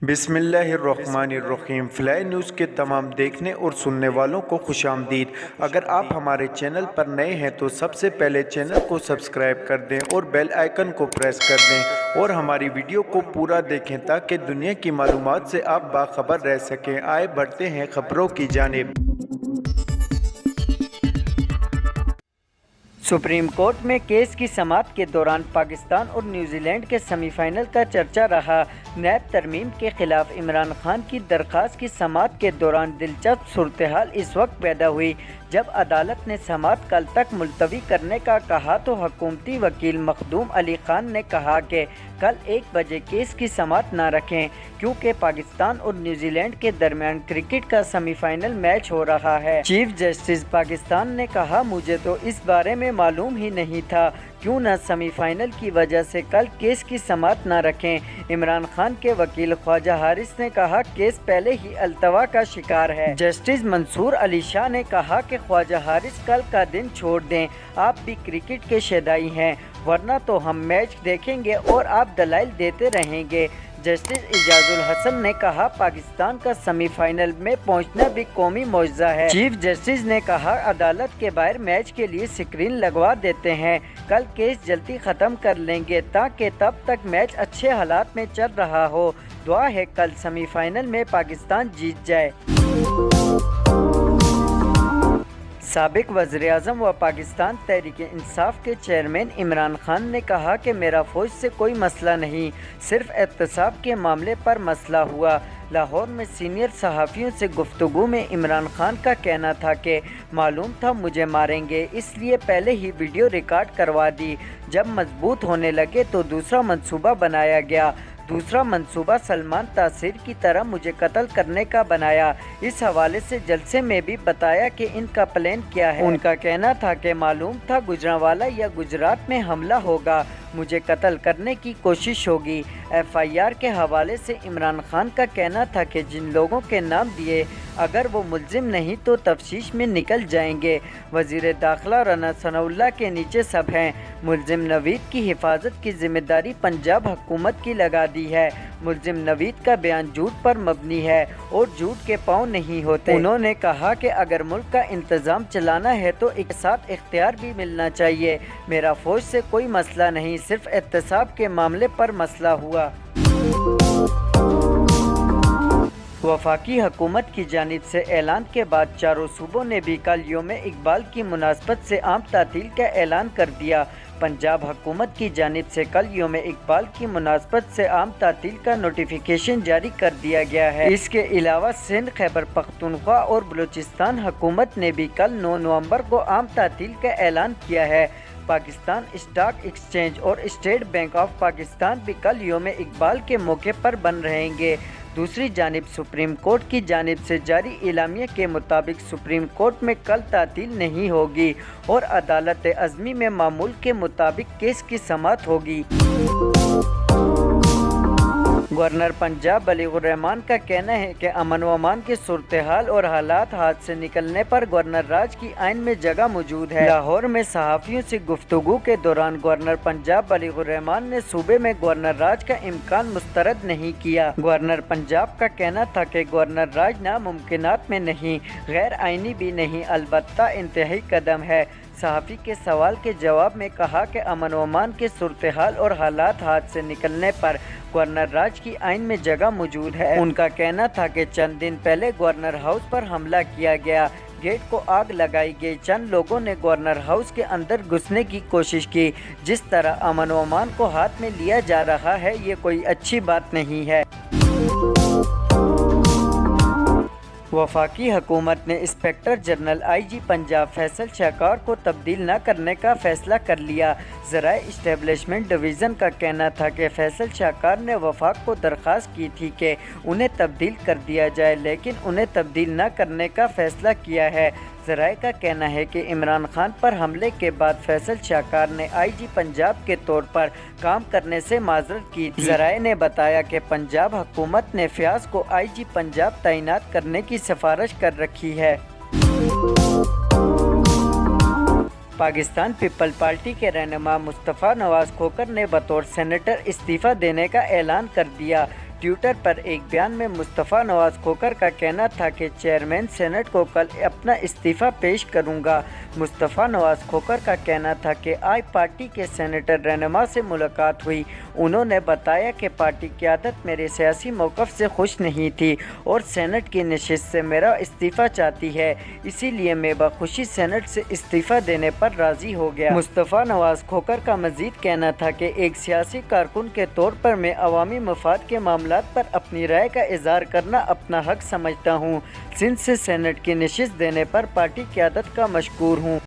बिस्मिल्लाहिर्रहमानिर्रहीम। Fly news के तमाम देखने और सुनने वालों को खुश आमदीद। अगर आप हमारे चैनल पर नए हैं तो सबसे पहले चैनल को सब्सक्राइब कर दें और बेल आइकन को प्रेस कर दें और हमारी वीडियो को पूरा देखें ताकि दुनिया की मालूमात से आप बाखबर रह सकें। आए बढ़ते हैं खबरों की जानिब। सुप्रीम कोर्ट में केस की समाअत के दौरान पाकिस्तान और न्यूजीलैंड के सेमीफाइनल का चर्चा रहा। नैब तरमीम के खिलाफ इमरान खान की दरख्वास्त की समाअत के दौरान दिलचस्प सूरत-ए-हाल इस वक्त पैदा हुई जब अदालत ने समाअत कल तक मुलतवी करने का कहा तो हुकूमती वकील मखदूम अली खान ने कहा कि कल 1 बजे केस की समाअत न रखें क्योंकि पाकिस्तान और न्यूजीलैंड के दरमियान क्रिकेट का सेमीफाइनल मैच हो रहा है। चीफ जस्टिस पाकिस्तान ने कहा, मुझे तो इस बारे में मालूम ही नहीं था, क्यों न सेमीफाइनल की वजह से कल केस की समाअत न रखें। इमरान खान के वकील ख्वाजा हारिस ने कहा, केस पहले ही अल्तवा का शिकार है। जस्टिस मंसूर अली शाह ने कहा कि ख्वाजा हारिस कल का दिन छोड़ दें, आप भी क्रिकेट के शैदाई हैं, वरना तो हम मैच देखेंगे और आप दलाइल देते रहेंगे। जस्टिस इजाजुल हसन ने कहा, पाकिस्तान का सेमीफाइनल में पहुंचना भी कौमी मौजज़ा है। चीफ जस्टिस ने कहा, अदालत के बाहर मैच के लिए स्क्रीन लगवा देते हैं, कल केस जल्दी ख़त्म कर लेंगे ताकि तब तक मैच अच्छे हालात में चल रहा हो। दुआ है कल सेमीफाइनल में पाकिस्तान जीत जाए। साबिक वज़ीर-ए-आज़म व पाकिस्तान तहरीक-ए-इंसाफ के चेयरमैन इमरान खान ने कहा कि मेरा फ़ौज से कोई मसला नहीं, सिर्फ एहतसाब के मामले पर मसला हुआ। लाहौर में सीनियर सहाफ़ियों से गुफ्तगू में इमरान खान का कहना था कि मालूम था मुझे मारेंगे, इसलिए पहले ही वीडियो रिकॉर्ड करवा दी। जब मजबूत होने लगे तो दूसरा मंसूबा बनाया गया। दूसरा मंसूबा सलमान तासीर की तरह मुझे कत्ल करने का बनाया। इस हवाले से जलसे में भी बताया कि इनका प्लान क्या है। उनका कहना था कि मालूम था गुजरांवाला या गुजरात में हमला होगा, मुझे कत्ल करने की कोशिश होगी। FIR के हवाले से इमरान खान का कहना था कि जिन लोगों के नाम दिए अगर वो मुल्जिम नहीं तो तफ्तीश में निकल जाएंगे। वज़ीर दाखिला राना सनाउल्लाह के नीचे सब हैं। मुल्जिम नवीद की हिफाजत की जिम्मेदारी पंजाब हुकूमत की लगा दी है। मुल्जिम नवीद का बयान झूठ पर मबनी है और झूठ के पाँव नहीं होते। उन्होंने कहा कि अगर मुल्क का इंतज़ाम चलाना है तो एक साथ इख्तियार भी मिलना चाहिए। मेरा फ़ौज से कोई मसला नहीं, सिर्फ एहतसाब के मामले पर मसला हुआ। वफाकी हुकूमत की जानिब से ऐलान के बाद चारों सूबों ने भी कल यौम इकबाल की मुनासबत से आम तातील का ऐलान कर दिया। पंजाब हुकूमत की जानिब से कल यौम इकबाल की मुनासबत से आम तातील का नोटिफिकेशन जारी कर दिया गया है। इसके अलावा सिंध, खैबर पख्तूनख्वा और बलूचिस्तान हुकूमत ने भी कल 9 नवंबर को आम तातील का ऐलान किया है। पाकिस्तान स्टॉक एक्सचेंज और स्टेट बैंक ऑफ पाकिस्तान भी कल यौम इकबाल के मौके पर बंद रहेंगे। दूसरी जानिब सुप्रीम कोर्ट की जानिब से जारी इलामिया के मुताबिक सुप्रीम कोर्ट में कल तातील नहीं होगी और अदालत अज़मी में मामूल के मुताबिक केस की समाअत होगी। गवर्नर पंजाब बलीगुर रहमान का कहना है कि अमन व अमान के सूरत-ए-हाल और हालात हाथ से निकलने पर गवर्नर राज की आइन में जगह मौजूद है। लाहौर में सहाफ़ियों से गुफ्तगू के दौरान गवर्नर पंजाब बलीगुर रहमान ने सूबे में गवर्नर राज का इम्कान मुस्तरद नहीं किया। गवर्नर पंजाब का कहना था कि गवर्नर राज नामुमकिनात में नहीं, गैर आइनी भी नहीं, अलबत्ता इंतहाई कदम है। सहाफ़ी के सवाल के जवाब में कहा कि अमन व अमान के सूरत-ए-हाल और हालात हाथ से निकलने पर गवर्नर राज की आइन में जगह मौजूद है। उनका कहना था कि चंद दिन पहले गवर्नर हाउस पर हमला किया गया, गेट को आग लगाई गई, चंद लोगों ने गवर्नर हाउस के अंदर घुसने की कोशिश की। जिस तरह अमन व अमान को हाथ में लिया जा रहा है, ये कोई अच्छी बात नहीं है। वफाकी हुकूमत ने inspector general IG Punjab Faisal Shahkar को तब्दील न करने का फैसला कर लिया। ज़राए इस्टेब्लिशमेंट डिवीज़न का कहना था कि फैसल शाहकार ने वफाक को दरख्वास्त की थी कि उन्हें तब्दील कर दिया जाए, लेकिन उन्हें तब्दील न करने का फैसला किया है। ज़राए का कहना है कि इमरान खान पर हमले के बाद फैसल शाहकार ने IG पंजाब के तौर पर काम करने से माजरत की थी। ज़राए ने बताया कि पंजाब हुकूमत ने फयाज को IG पंजाब तैनात करने की सिफारिश कर रखी है। पाकिस्तान पीपल पार्टी के रहनुमा मुस्तफ़ा नवाज खोखर ने बतौर सेनेटर इस्तीफ़ा देने का ऐलान कर दिया। ट्विटर पर एक बयान में मुस्तफ़ा नवाज खोखर का कहना था कि चेयरमैन सेनेट को कल अपना इस्तीफ़ा पेश करूंगा। मुस्तफ़ा नवाज खोखर का कहना था कि आज पार्टी के सेनेटर रहनुमा से मुलाकात हुई। उन्होंने बताया कि पार्टी क़यादत मेरे सियासी मौक़िफ़ से खुश नहीं थी और सेनेट की नशिस्त से मेरा इस्तीफ़ा चाहती है, इसीलिए मैं बखुशी सेनेट से इस्तीफ़ा देने पर राज़ी हो गया। मुस्तफ़ा नवाज खोखर का मज़ीद कहना था कि एक सियासी कारकुन के तौर पर मैं अवामी मफाद के मामलात पर अपनी राय का इज़हार करना अपना हक समझता हूँ। सिंध से सेनेट की नशिस्त देने पर पार्टी क़यादत का मशकूर हूँ।